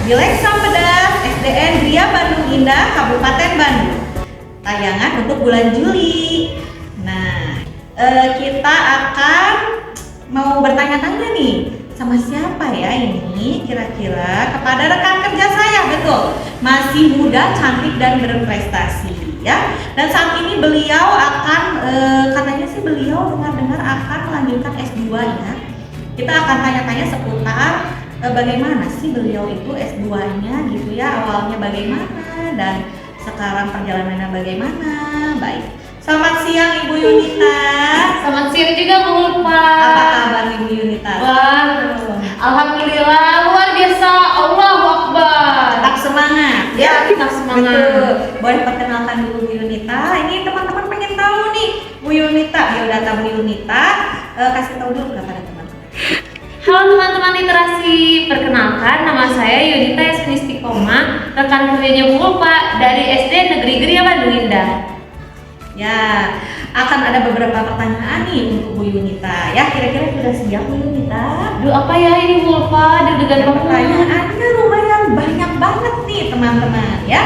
di Leksam Pedas SDN Gria Bandung Indah, Kabupaten Bandung. Tayangan untuk bulan Juli. Nah, kita akan mau bertanya-tanya nih sama siapa ya ini kira-kira, kepada rekan kerja saya, betul, masih muda, cantik dan berprestasi ya. Dan saat ini beliau akan katanya sih beliau dengar-dengar akan melanjutkan S2 ya. Kita akan tanya-tanya seputar bagaimana sih beliau itu S2-nya gitu ya, awalnya bagaimana dan sekarang perjalanannya bagaimana. Baik. Selamat siang Ibu Yunita. Selamat siang juga Bu Ulfa. Apa kabar Ibu Yunita? Wah, alhamdulillah luar biasa. Allahu Akbar. Tetap semangat. Ya, tetap semangat. Betul. Boleh perkenalkan dulu Bu Yunita. Ini teman-teman pengen tahu nih Bu Yunita, biodata Bu Yunita. Kasih tahu dulu kepada teman-teman. Halo teman-teman literasi, perkenalkan nama saya Yunita Yasmin Istiqomah, rekan kerjanya Bu Ulfa dari SD Negeri Gria Bandung Indah. Ya, akan ada beberapa pertanyaan nih untuk Bu Yunita. Ya, kira-kira sudah siap Bu Yunita? Duh, apa ya ini Bu Ulfa? Deg-degan banget. Pertanyaannya lumayan banyak banget nih teman-teman ya.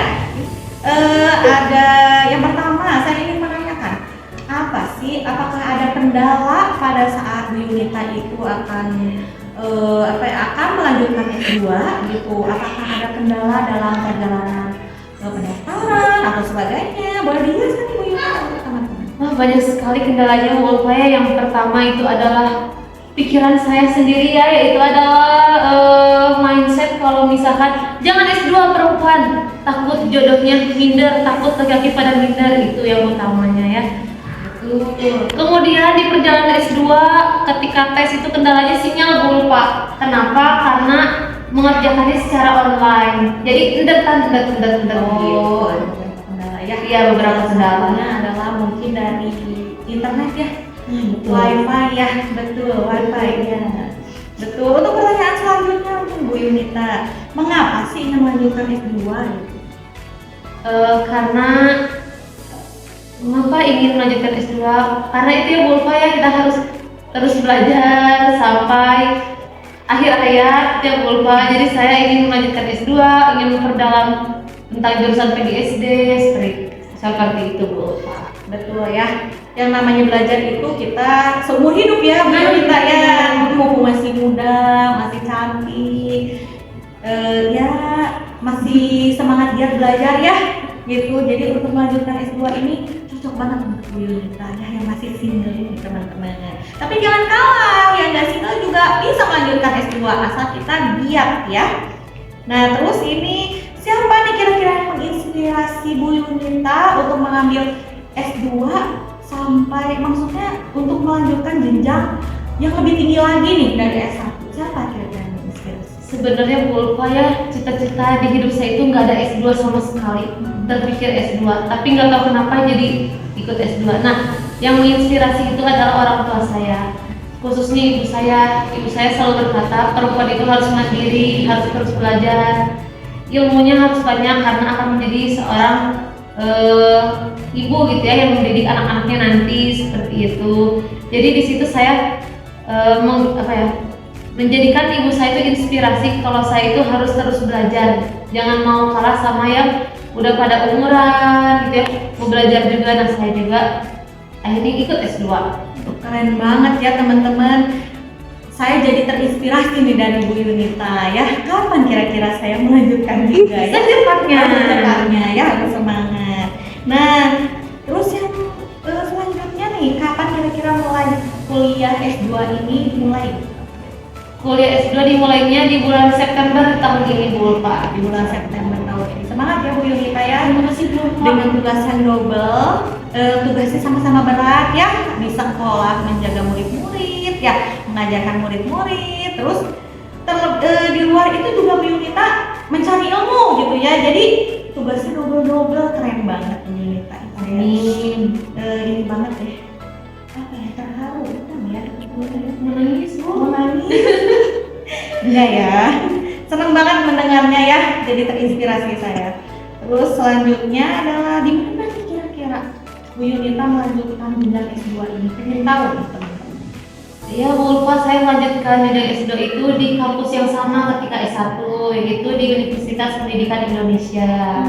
Ada yang pertama, saya ingin menanyakan, apa sih? Apakah ada kendala pada saat Bu Yunita itu akan akan melanjutkan S2 gitu? Apakah ada kendala dalam perjalanan pendaftaran atau sebagainya? Boleh dijelaskan Bu Yunita untuk teman-teman? Wah, banyak sekali kendalanya Bu Ulfa ya. Yang pertama itu adalah pikiran saya sendiri ya, yaitu adalah mindset kalau misalkan jangan S2 perempuan, takut jodohnya minder, takut laki-laki pada minder, itu yang utamanya ya. Kemudian di perjalanan S2 ketika tes itu kendalanya sinyal Bu Ulfa. Kenapa? Karena mengerjakannya secara online. Jadi endet gitu. Oh, ada beberapa kendala ya. Iya, beberapa kendalanya adalah mungkin dari internet ya. Betul. Wifi ya, betul, wifi ya. Betul. Untuk pertanyaan selanjutnya mungkin Bu Yunita, mengapa sih ingin melanjutkan S2 gitu? Karena mengapa ingin melanjutkan S2? Karena itu ya Bu Ulfa ya, kita harus terus belajar sampai akhir hayat ya Bu Ulfa. Jadi saya ingin melanjutkan S2, ingin memperdalam tentang jurusan PGSD seperti itu Bu Ulfa. Betul ya. Yang namanya belajar itu kita seumur hidup ya Bu Yunita ya. Mumpung masih muda, masih cantik, ya masih semangat giat belajar ya gitu. Jadi untuk melanjutkan S2 ini cocok banget untuk Bu Yunita ya, yang masih single nih teman-teman. Tapi jangan kalah, yang nggak single juga bisa melanjutkan S2 asal kita giat ya. Nah terus ini siapa nih kira-kira yang menginspirasi Bu Yunita untuk mengambil S2 sampai maksudnya untuk melanjutkan jenjang yang lebih tinggi lagi nih dari S1? Siapa kira-kira yang menginspirasi? Sebenarnya Bu Ulfa ya, cita-cita di hidup saya itu nggak ada S2 sama sekali. Terpikir S2, tapi nggak tahu kenapa jadi ikut S2. Nah, yang menginspirasi itu adalah orang tua saya, khususnya ibu saya. Ibu saya selalu berkata, perempuan itu harus mandiri, harus terus belajar, ilmunya harus banyak karena akan menjadi seorang ibu gitu ya, yang mendidik anak-anaknya nanti seperti itu. Jadi di situ saya menjadikan ibu saya itu inspirasi kalau saya itu harus terus belajar, jangan mau kalah sama yang udah pada umuran gitu ya, mau belajar juga. Nah saya juga akhirnya ikut S2. Keren banget ya teman-teman. Saya jadi terinspirasi nih dari Bu Yunita ya. Kapan kira-kira saya melanjutkan juga ya? Secepatnya ya, harus semangat. Nah, terus yang selanjutnya nih, kapan kira-kira mulai kuliah S2 ini dimulai? Kuliah S2 dimulainya di bulan September tahun ini Bu Ulfa. Di bulan September tahun ini. Semangat ya Bu Yunita ya. Terima kasih Bu Ulfa. Dengan tugasan double, tugasnya sama-sama berat ya. Di sekolah menjaga murid-murid ya, mengajarkan murid-murid. Terus di luar itu juga Bu Yunita mencari ilmu gitu ya. Jadi tugasnya double, keren banget Bu Yunita. Amin. Ini banget deh. Apa ya, terharu kan ya? Menangis Bu. Enggak ya. Senang banget mendengarnya ya. Jadi terinspirasi saya. Terus selanjutnya adalah di mana nih kira-kira Bu Yunita melanjutkan jenjang S2 ini? Pengen tahu nih teman-teman. Ya Bu Ulfa, saya melanjutkan jenjang S2 itu di kampus yang sama ketika S1 itu di Universitas Pendidikan Indonesia.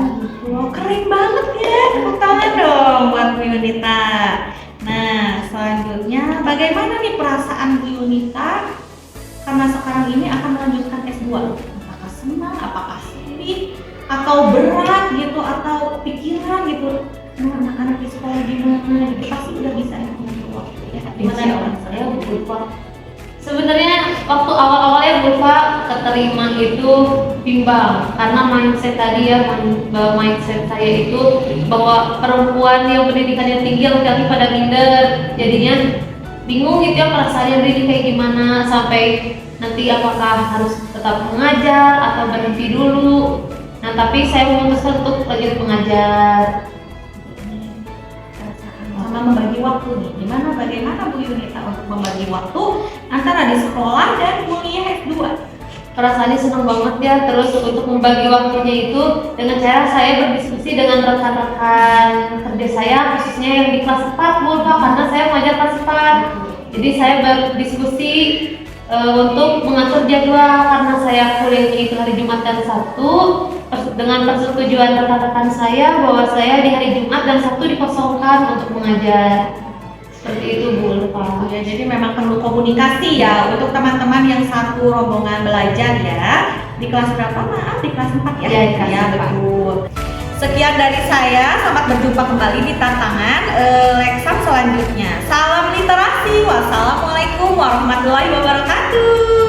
Wow, keren banget ya, tepuk tangan dong buat Bu Yunita. Nah, selanjutnya bagaimana nih perasaan Bu Yunita karena sekarang ini akan melanjutkan S2? Apakah senang, apakah sulit, atau berat gitu, atau pikiran gitu? Nah, anak-anak di sekolah gimana gitu, pasti udah bisa mengatur waktu ya. Gimana Insya dong? Allah saya lupa. Sebenarnya waktu awal-awalnya Bulfa keterima itu bimbang karena mindset tadi ya, mindset saya itu bahwa perempuan yang pendidikannya tinggi laki-laki pada minder, jadinya bingung gitu ya perasaannya pendidik kayak gimana, sampai nanti apakah harus tetap mengajar atau berhenti dulu. Nah tapi saya memutuskan untuk lanjut mengajar. Sama membagi waktu nih, bagaimana Bu Yunita untuk membagi waktu antara di sekolah dan kuliah S2? Perasaannya senang banget ya. Terus untuk membagi waktunya itu dengan cara saya berdiskusi dengan rekan-rekan kerja saya, khususnya yang di kelas 4 Bulfa, karena saya mengajar kelas 4. Jadi saya berdiskusi untuk mengatur jadwal karena saya kuliahnya itu hari Jumat dan Sabtu. Dengan persetujuan rekan-rekan saya bahwa saya di hari Jumat dan Sabtu dikosongkan untuk mengajar. Seperti itu Bu Ulfa. Ya, jadi memang perlu komunikasi ya untuk teman-teman yang satu rombongan belajar ya. Di kelas berapa? Maaf, di kelas 4 ya? Ya, di kelas 4. Betul. Sekian dari saya, selamat berjumpa kembali di tantangan Leksam selanjutnya. Salam literasi, wassalamualaikum warahmatullahi wabarakatuh.